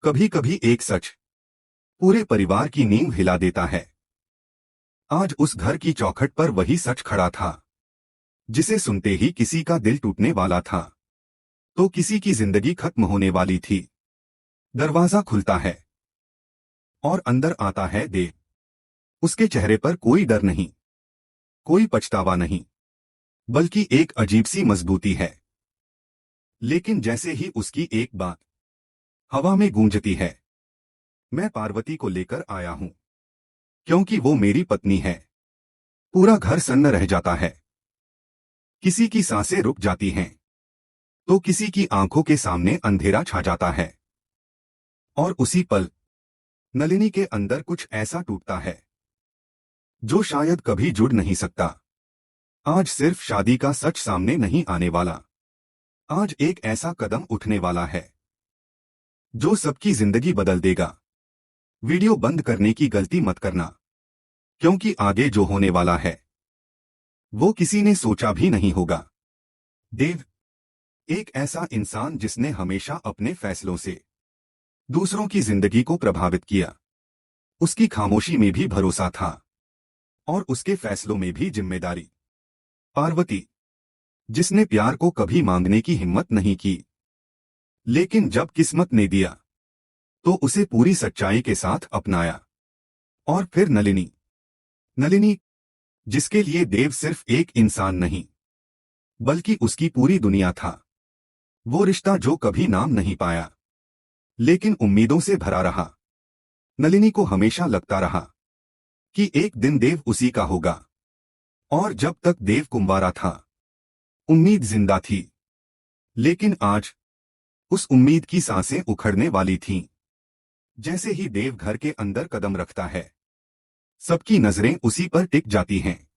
कभी कभी एक सच पूरे परिवार की नींव हिला देता है। आज उस घर की चौखट पर वही सच खड़ा था जिसे सुनते ही किसी का दिल टूटने वाला था तो किसी की जिंदगी खत्म होने वाली थी। दरवाजा खुलता है और अंदर आता है देव। उसके चेहरे पर कोई डर नहीं, कोई पछतावा नहीं, बल्कि एक अजीब सी मजबूती है। लेकिन जैसे ही उसकी एक बात हवा में गूंजती है, मैं पार्वती को लेकर आया हूं क्योंकि वो मेरी पत्नी है, पूरा घर सन्न रह जाता है। किसी की सांसें रुक जाती हैं तो किसी की आंखों के सामने अंधेरा छा जाता है। और उसी पल नलिनी के अंदर कुछ ऐसा टूटता है जो शायद कभी जुड़ नहीं सकता। आज सिर्फ शादी का सच सामने नहीं आने वाला, आज एक ऐसा कदम उठने वाला है जो सबकी जिंदगी बदल देगा। वीडियो बंद करने की गलती मत करना, क्योंकि आगे जो होने वाला है वो किसी ने सोचा भी नहीं होगा। देव एक ऐसा इंसान जिसने हमेशा अपने फैसलों से दूसरों की जिंदगी को प्रभावित किया। उसकी खामोशी में भी भरोसा था और उसके फैसलों में भी जिम्मेदारी। पार्वती जिसने प्यार को कभी मांगने की हिम्मत नहीं की, लेकिन जब किस्मत ने दिया तो उसे पूरी सच्चाई के साथ अपनाया। और फिर नलिनी, नलिनी जिसके लिए देव सिर्फ एक इंसान नहीं बल्कि उसकी पूरी दुनिया था। वो रिश्ता जो कभी नाम नहीं पाया लेकिन उम्मीदों से भरा रहा। नलिनी को हमेशा लगता रहा कि एक दिन देव उसी का होगा, और जब तक देव कुंवारा था उम्मीद जिंदा थी। लेकिन आज उस उम्मीद की सांसें उखड़ने वाली थीं। जैसे ही देव घर के अंदर कदम रखता है, सबकी नजरें उसी पर टिक जाती हैं।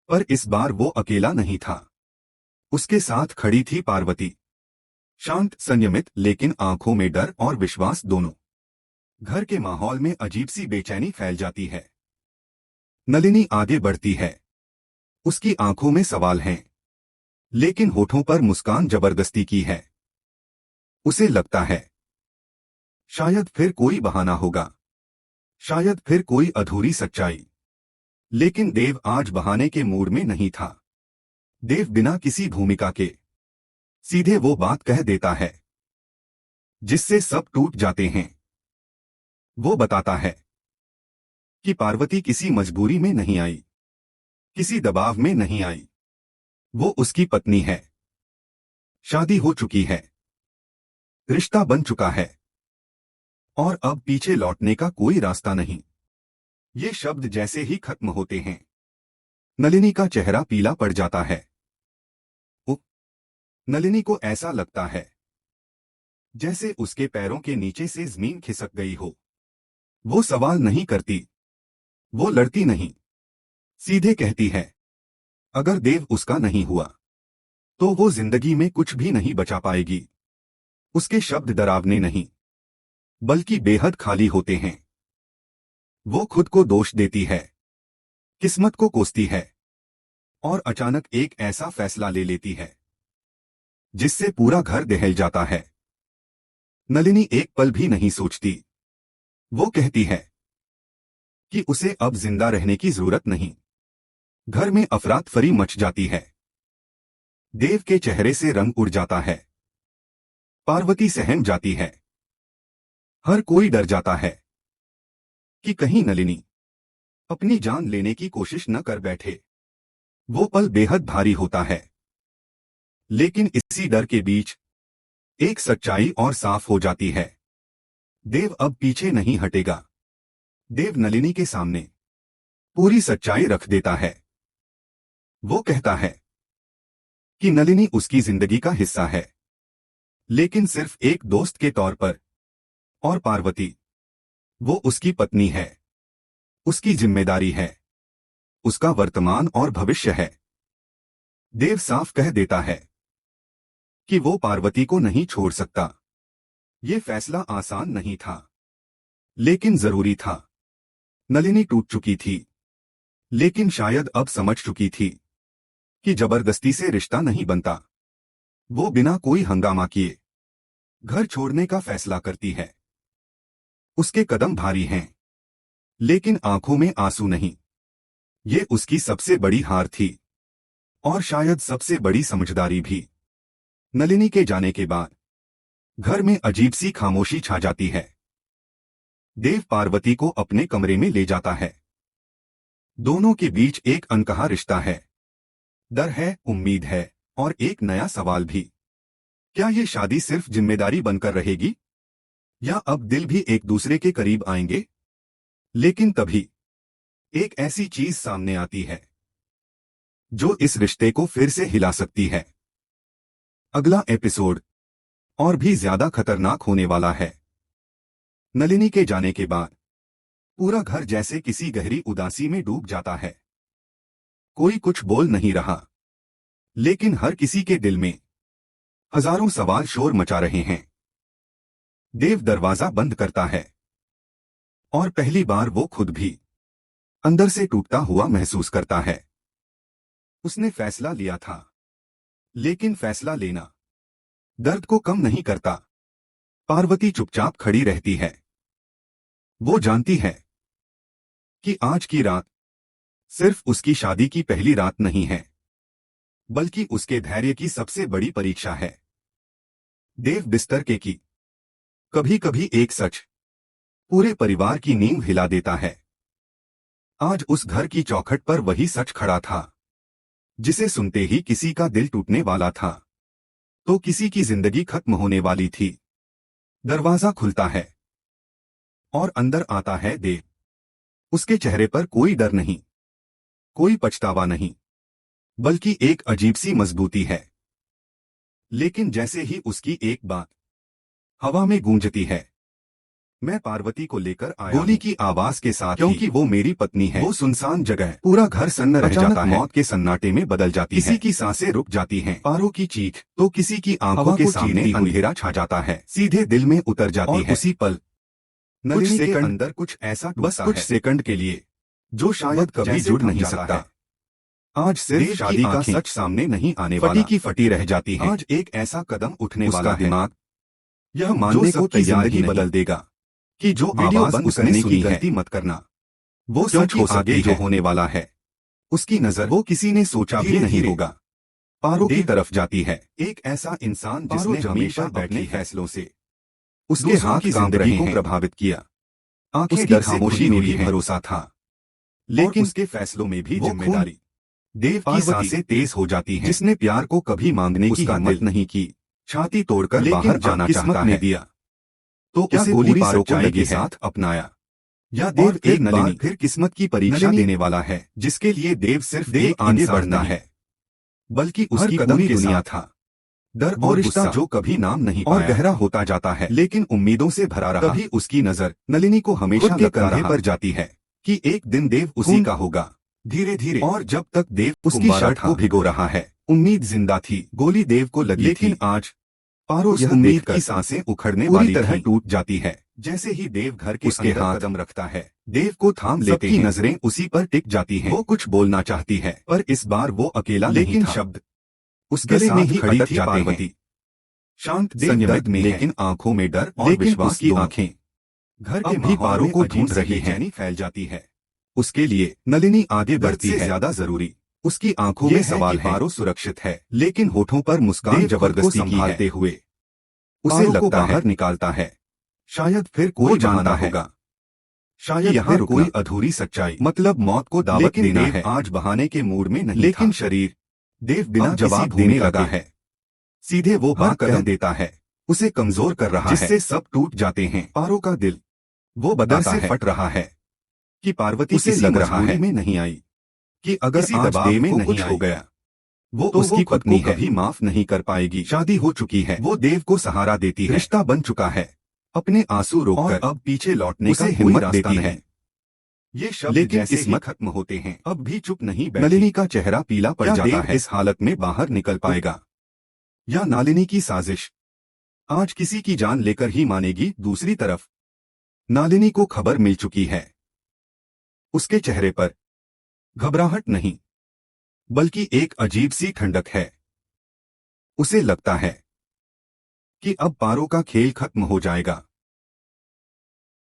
पर इस बार वो अकेला नहीं था, उसके साथ खड़ी थी पार्वती, शांत संयमित लेकिन आंखों में डर और विश्वास दोनों। घर के माहौल में अजीब सी बेचैनी फैल जाती है। नलिनी आगे बढ़ती है, उसकी आंखों में सवाल हैं लेकिन होठों पर मुस्कान जबरदस्ती की है। उसे लगता है शायद फिर कोई बहाना होगा, शायद फिर कोई अधूरी सच्चाई। लेकिन देव आज बहाने के मूड में नहीं था। देव बिना किसी भूमिका के सीधे वो बात कह देता है जिससे सब टूट जाते हैं। वो बताता है कि पार्वती किसी मजबूरी में नहीं आई, किसी दबाव में नहीं आई। वो उसकी पत्नी है, शादी हो चुकी है, रिश्ता बन चुका है और अब पीछे लौटने का कोई रास्ता नहीं। ये शब्द जैसे ही खत्म होते हैं, नलिनी का चेहरा पीला पड़ जाता है। नलिनी को ऐसा लगता है जैसे उसके पैरों के नीचे से जमीन खिसक गई हो। वो सवाल नहीं करती, वो लड़ती नहीं, सीधे कहती है अगर देव उसका नहीं हुआ तो वो जिंदगी में कुछ भी नहीं बचा पाएगी। उसके शब्द डरावने नहीं बल्कि बेहद खाली होते हैं। वो खुद को दोष देती है, किस्मत को कोसती है और अचानक एक ऐसा फैसला ले लेती है जिससे पूरा घर दहल जाता है। नलिनी एक पल भी नहीं सोचती। वो कहती है कि उसे अब जिंदा रहने की जरूरत नहीं। घर में अफरा-तफरी मच जाती है। देव के चेहरे से रंग उड़ जाता है। पार्वती सहम जाती है। हर कोई डर जाता है कि कहीं नलिनी अपनी जान लेने की कोशिश न कर बैठे। वो पल बेहद भारी होता है, लेकिन इसी डर के बीच एक सच्चाई और साफ हो जाती है। देव अब पीछे नहीं हटेगा। देव नलिनी के सामने पूरी सच्चाई रख देता है। वो कहता है कि नलिनी उसकी जिंदगी का हिस्सा है, लेकिन सिर्फ एक दोस्त के तौर पर, और पार्वती वो उसकी पत्नी है, उसकी जिम्मेदारी है, उसका वर्तमान और भविष्य है। देव साफ कह देता है कि वो पार्वती को नहीं छोड़ सकता। ये फैसला आसान नहीं था, लेकिन जरूरी था। नलिनी टूट चुकी थी, लेकिन शायद अब समझ चुकी थी कि जबरदस्ती से रिश्ता नहीं बनता। वो बिना कोई हंगामा किए घर छोड़ने का फैसला करती है। उसके कदम भारी हैं, लेकिन आंखों में आंसू नहीं। ये उसकी सबसे बड़ी हार थी, और शायद सबसे बड़ी समझदारी भी। नलिनी के जाने के बाद घर में अजीब सी खामोशी छा जाती है। देव पार्वती को अपने कमरे में ले जाता है। दोनों के बीच एक अनकहा रिश्ता है। डर है, उम्मीद है, और एक नया सवाल भी। क्या ये शादी सिर्फ जिम्मेदारी बनकर रहेगी, या अब दिल भी एक दूसरे के करीब आएंगे? लेकिन तभी एक ऐसी चीज सामने आती है जो इस रिश्ते को फिर से हिला सकती है। अगला एपिसोड और भी ज्यादा खतरनाक होने वाला है। नलिनी के जाने के बाद पूरा घर जैसे किसी गहरी उदासी में डूब जाता है। कोई कुछ बोल नहीं रहा, लेकिन हर किसी के दिल में हजारों सवाल शोर मचा रहे हैं। देव दरवाजा बंद करता है, और पहली बार वो खुद भी अंदर से टूटता हुआ महसूस करता है। उसने फैसला लिया था, लेकिन फैसला लेना दर्द को कम नहीं करता। पार्वती चुपचाप खड़ी रहती है। वो जानती है कि आज की रात सिर्फ उसकी शादी की पहली रात नहीं है, बल्कि उसके धैर्य की सबसे बड़ी परीक्षा है। देव बिस्तर के की कभी कभी एक सच पूरे परिवार की नींव हिला देता है। आज उस घर की चौखट पर वही सच खड़ा था, जिसे सुनते ही किसी का दिल टूटने वाला था, तो किसी की जिंदगी खत्म होने वाली थी। दरवाजा खुलता है, और अंदर आता है देव। उसके चेहरे पर कोई डर नहीं, कोई पछतावा नहीं, बल्कि एक अजीब सी मजबूती है। लेकिन जैसे ही उसकी एक बात हवा में गूंजती है, मैं पार्वती को लेकर आया गोली की आवाज के साथ, क्योंकि वो मेरी पत्नी है। वो सुनसान जगह, पूरा घर सन्न रह जाता है। मौत के सन्नाटे में बदल जाती है। किसी की सांसें रुक जाती हैं, पारों की चीख तो किसी की आंखों के सामने अंधेरा छा जाता है, सीधे दिल में उतर जाती है। उसी पल नलिनी के अंदर कुछ ऐसा बस कुछ सेकंड के लिए, जो शायद कभी जुड़ नहीं सकता। आज सिर्फ शादी का सच सामने नहीं आने वाला, फटी की फटी रह जाती है। आज एक ऐसा कदम उठने वाला दिमाग यह मानने को तैयार ही बदल देगा कि जो आवाज उसने सुनी गलती मत करना। वो सच हो आगे जो होने वाला है, उसकी नजर वो किसी ने सोचा भी नहीं होगा पारो की तरफ जाती है। एक ऐसा इंसान जिसने हमेशा अपने फैसलों से उसके हाथ की जिंदगी को प्रभावित किया। आंखें डर से खामोशी में भी भरोसा था, लेकिन उसके फैसलों में भी जिम्मेदारी। देव की सांसें तेज हो जाती हैं। जिसने प्यार को कभी मांगने की हिम्मत नहीं की, छाती तोड़कर बाहर जाना चाहता है दिया, तो उसे गोली सच्चाई के साथ अपनाया। या देव एक नलिनी फिर किस्मत की परीक्षा देने वाला है, जिसके लिए देव सिर्फ एक आगे बढ़ना है, बल्कि उसकी कदम की दुनिया था। डर और रिश्ता जो कभी नाम नहीं पाया, और गहरा होता जाता है, लेकिन उम्मीदों से भरा रहा। तभी उसकी नजर नलिनी को हमेशा के कंधे पर जाती है कि एक दिन देव उसी का होगा। धीरे धीरे, और जब तक देव उसकी शर्ट को भिगो रहा है, उम्मीद जिंदा थी। गोली देव को लगी, लेकिन आज पारो यह उम्मीद की सांसें उखड़ने वाली तरह टूट जाती है। जैसे ही देव घर के उसके हाथ कदम रखता है, देव को थाम लेते हैं। नजरें उसी पर टिक जाती हैं। वो कुछ बोलना चाहती है, पर इस बार वो अकेला लेकिन शब्द उसके गले में ही खड़ी थी। पार्वती शांत संयमित में, लेकिन आंखों में डर और विश्वास की आंखें घर के भी पारो को ढूंढ रही हैं। फैल जाती है। उसके लिए नलिनी आगे बढ़ती है। ज्यादा जरूरी उसकी आंखों में सवाल है। पारो सुरक्षित है, लेकिन होठों पर मुस्कान जबरदस्ती संभालते हुए उसे लगता है निकालता है। शायद फिर कोई जानता होगा, शायद यहाँ कोई अधूरी सच्चाई, मतलब मौत को दावत देना है। आज बहाने के मूड में नहीं, लेकिन शरीर देव बिना जवाब देने लगा है। सीधे वो बात कह देता है, उसे कमजोर कर रहा है, जिससे सब टूट जाते हैं। पारो का दिल वो बदर से फट रहा है कि पार्वती उसे लग रहा है में नहीं आई, कि अगर आज देव में नहीं हो गया, वो तो उसकी पत्नी है, कभी माफ नहीं कर पाएगी। शादी हो चुकी है, वो देव को सहारा देती है, रिश्ता बन चुका है। अपने आंसू रोककर अब पीछे लौटने का हिम्मत देती है। ये शब्द लेकिन किस्मत खत्म होते हैं, अब भी चुप नहीं बैठी। नलिनी का चेहरा पीला पड़ जाता है। इस हालत में बाहर निकल पाएगा, या नलिनी की साजिश आज किसी की जान लेकर ही मानेगी। दूसरी तरफ नलिनी को खबर मिल चुकी है। उसके चेहरे पर घबराहट नहीं, बल्कि एक अजीब सी ठंडक है। उसे लगता है कि अब पारो का खेल खत्म हो जाएगा।